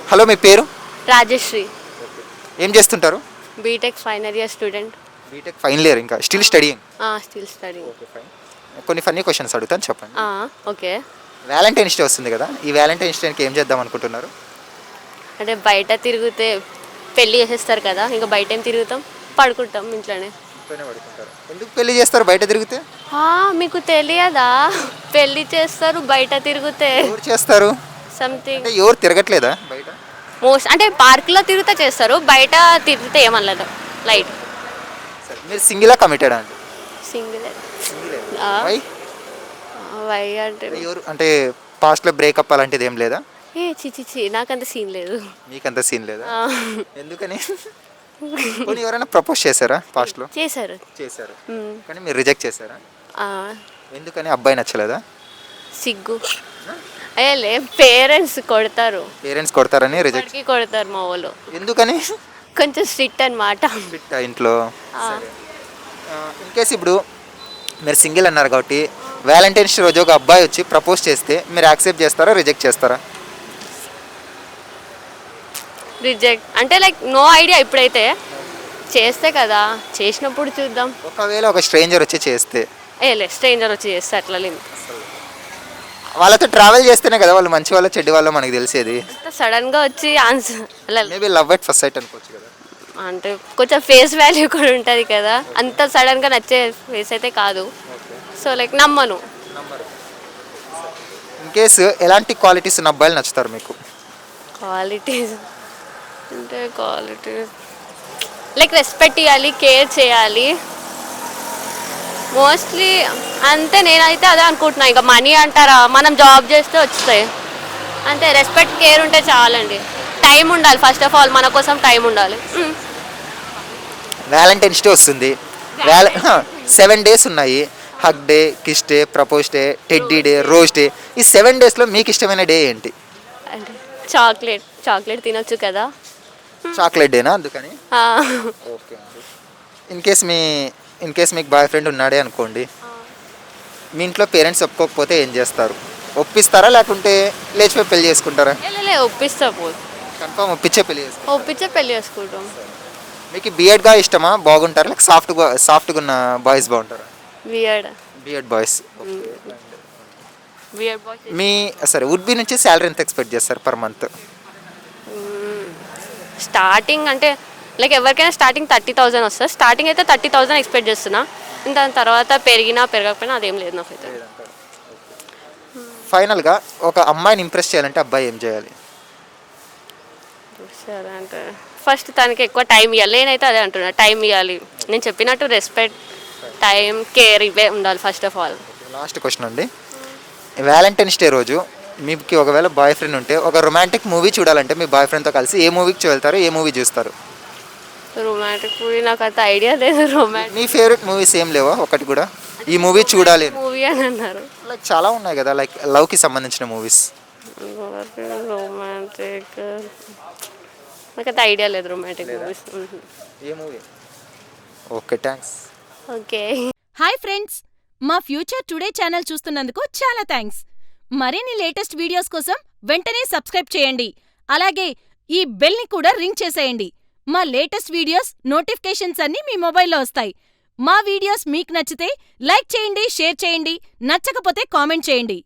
Hello, మీ పేరు? రాజశ్రీ. ఏం చేస్తుంటారు? BTech final year student. BTech final year, ఇంకా still studying. Still studying. Okay, fine. కొన్ని ఫన్నీ క్వశ్చన్స్ అడుగుతాను, చెప్పండి. ఓకే. వ్యాలంటైన్స్ డే వస్తుంది కదా, ఈ వ్యాలంటైన్స్ డేకి ఏం చేద్దాం అనుకుంటున్నారు? అంటే బయట తిరిగితే పెళ్ళి చేసేస్తారు కదా, ఇంకా బయట ఏం తిరుగుతాం, పడుకుంటాం ఇంట్లోనే. ఇంట్లోనే పడుకుంటారు. ఎందుకు పెళ్లి చేస్తారు బయట తిరిగితే? మీకు తెలియదా? పెళ్ళి చేస్తారు బయట తిరిగితే. ఎవరు చేస్తారు? సంథింగ్ అంటే ఎవరు తిరగట్లేదా బయట? మోస్ట్ అంటే పార్క్లో తిరిగితే చేస్తారు, బయట తిరిగితే ఏమనలేదు. లైట్. సరే, మీరు సింగిలా కమిటెడా అండి? సింగిల్. సింగిలే. ఆ. వై? వై అంటే ఎవరు అంటే పాస్ట్లో బ్రేకప్ అలాంటిది ఏం లేదా? చిచి నాకంత సీన్ లేదు. మీకంత సీన్ లేదా? ఎందుకని? పోనీ ఎవరైనా ప్రపోజ్ చేశారా పాస్ట్లో? చేశారు. చేశారు, కానీ మీరు రిజెక్ట్ చేశారా? ఎందుకని? అబ్బాయి నచ్చలేదా? సిగ్గు. అయ్యలే, పేరెంట్స్ కొడతారు. పేరెంట్స్ కొడతారని రిజెక్ట్ కొడతారు మా వాళ్ళు. ఎందుకని? కొంచెం స్ట్రిక్ట్ అనమాట. స్ట్రిక్ట్ ఇంట్లో. ఇన్ కేస్ ఇప్పుడు మీరు సింగిల్ అన్నారు కాబట్టి వ్యాలంటైన్స్ డే రోజు ఒక అబ్బాయి వచ్చి ప్రపోజ్ చేస్తే మీరు యాక్సెప్ట్ చేస్తారా, రిజెక్ట్ చేస్తారా? రిజెక్ట్ అంటే లైక్ నో ఐడియా. ఇప్పుడైతే చేస్తే కదా, చేసినప్పుడు చూద్దాం. ఒకవేళ ఒక స్ట్రేంజర్ వచ్చి చేస్తే? స్ట్రేంజర్ వచ్చి చేస్తే అట్లా లేదు. వాళ్ళతో ట్రావెల్ చేస్తేనే కదా వాళ్ళు మంచి వాళ్ళ చెడ్డి వాళ్ళ మనకి తెలిసేది. సడన్గా వచ్చి answer maybe love at first sight అనుకోవచ్చు కదా. అంటే కొంచెం ఫేస్ వాల్యూ కూడా ఉంటుంది కదా, అంత సడన్గా నచ్చే ఫేస్ అయితే కాదు. సో లైక్ నమ్మను. ఇన్ కేసు ఎలాంటి క్వాలిటీస్ ఉన్న అబ్బాయిలు నచ్చుతారు మీకు? క్వాలిటీస్ అంటే క్వాలిటీస్ లైక్ రెస్పెక్ట్ ఇవ్వాలి, కేర్ చేయాలి మోస్ట్లీ. అంతే, నేనైతే అదే అనుకుంటున్నా. ఇంకా మనీ అంటారా, మనం జాబ్ చేస్తే వస్తాయి అంతే. రెస్పెక్ట్, కేర్ ఉంటే చాలండి. టైం ఉండాలి, ఫస్ట్ ఆఫ్ ఆల్ మన కోసం టైం ఉండాలి. వ్యాలంటైన్స్ డే వస్తుంది, 7 days ఉన్నాయి. Hug day, kiss day, propose day, teddy day, rose day. ఈ 7 daysలో మీకు ఇష్టమైన డే ఏంటి? అంటే చాక్లెట్ తినొచ్చు కదా. చాక్లెట్ డేనా? అందుకని. ఓకే అండి. ఇన్ కేస్ మీకు బాయ్ ఫ్రెండ్ ఉన్నాడే అనుకోండి, మీ ఇంట్లో పేరెంట్స్ ఒప్పుకోకపోతే ఏం చేస్తారు? ఒప్పిస్తారా లేకుంటే లేచిపోయి పెళ్లి చేసుకుంటారా? ఒప్పిస్తా. కన్ఫర్మ్ ఒప్పించే పెళ్లి చేసుకుంటాం. మీకు బియర్డ్గా ఇష్టమా, బాగుంటారా, లేక సాఫ్ట్గా ఉన్న బాయ్స్ బాగుంటారా? Beard boys. మీ సరే, వుడ్ బి నుంచి శాలరీ ఎంత ఎక్స్పెక్ట్ చేస్తారు పర్ మంత్? స్టార్టింగ్ అంటే లైక్ ఎవరికైనా స్టార్టింగ్ 30,000 వస్తుంది. స్టార్టింగ్ అయితే 30,000 ఎక్స్పెక్ట్ చేస్తున్నా. దాని తర్వాత పెరిగినా పెరగకపోయినా అదేం లేదు నాకైతే. ఫైనల్గా ఒక అమ్మాయిని ఇంప్రెస్ చేయాలంటే అబ్బాయి ఏం చేయాలి? సరే అంటే ఫస్ట్ తనకి ఎక్కువ టైం ఇవ్వాలి. నేనైతే అదే అంటున్నా, టైం ఇవ్వాలి. నేను చెప్పినట్టు రెస్పెక్ట్, టైం, కేర్ ఇవే ఉండాలి first of all. Last question అండి. వ్యాలంటైన్స్ డే రోజు మీకు ఒకవేళ బాయ్ ఫ్రెండ్ ఉంటే ఒక రొమాంటిక్ మూవీ చూడాలంటే మీ బాయ్ ఫ్రెండ్తో కలిసి ఏ మూవీకి వెళ్తారు, ఏ మూవీ చూస్తారు? రొమాంటిక్ మూవీ నాకు అంత ఐడియా లేదు. మీ ఫేవరెట్ మూవీస్ ఏం లేవా ఒకటి కూడా? ఈ మూవీ చూడాలి మూవీ అని అన్నారు. లైక్ చాలా ఉన్నాయి కదా, లైక్ లవ్కి సంబంధించిన మూవీస్. రొమాంటిక్ నాకు అంత ఐడియా లేదు రొమాంటిక్ మూవీస్. ఏ movie? Okay, thanks. Okay. Hi friends, మా ఫ్యూచర్ టుడే ఛానల్ చూస్తున్నందుకు చాలా థ్యాంక్స్. మరిన్ని లేటెస్ట్ వీడియోస్ కోసం వెంటనే సబ్స్క్రైబ్ చేయండి. అలాగే ఈ బెల్ని కూడా రింగ్ చేసేయండి. మా లేటెస్ట్ వీడియోస్ నోటిఫికేషన్స్ అన్నీ మీ మొబైల్లో వస్తాయి. మా వీడియోస్ మీకు నచ్చితే లైక్ చేయండి, షేర్ చేయండి, నచ్చకపోతే కామెంట్ చేయండి.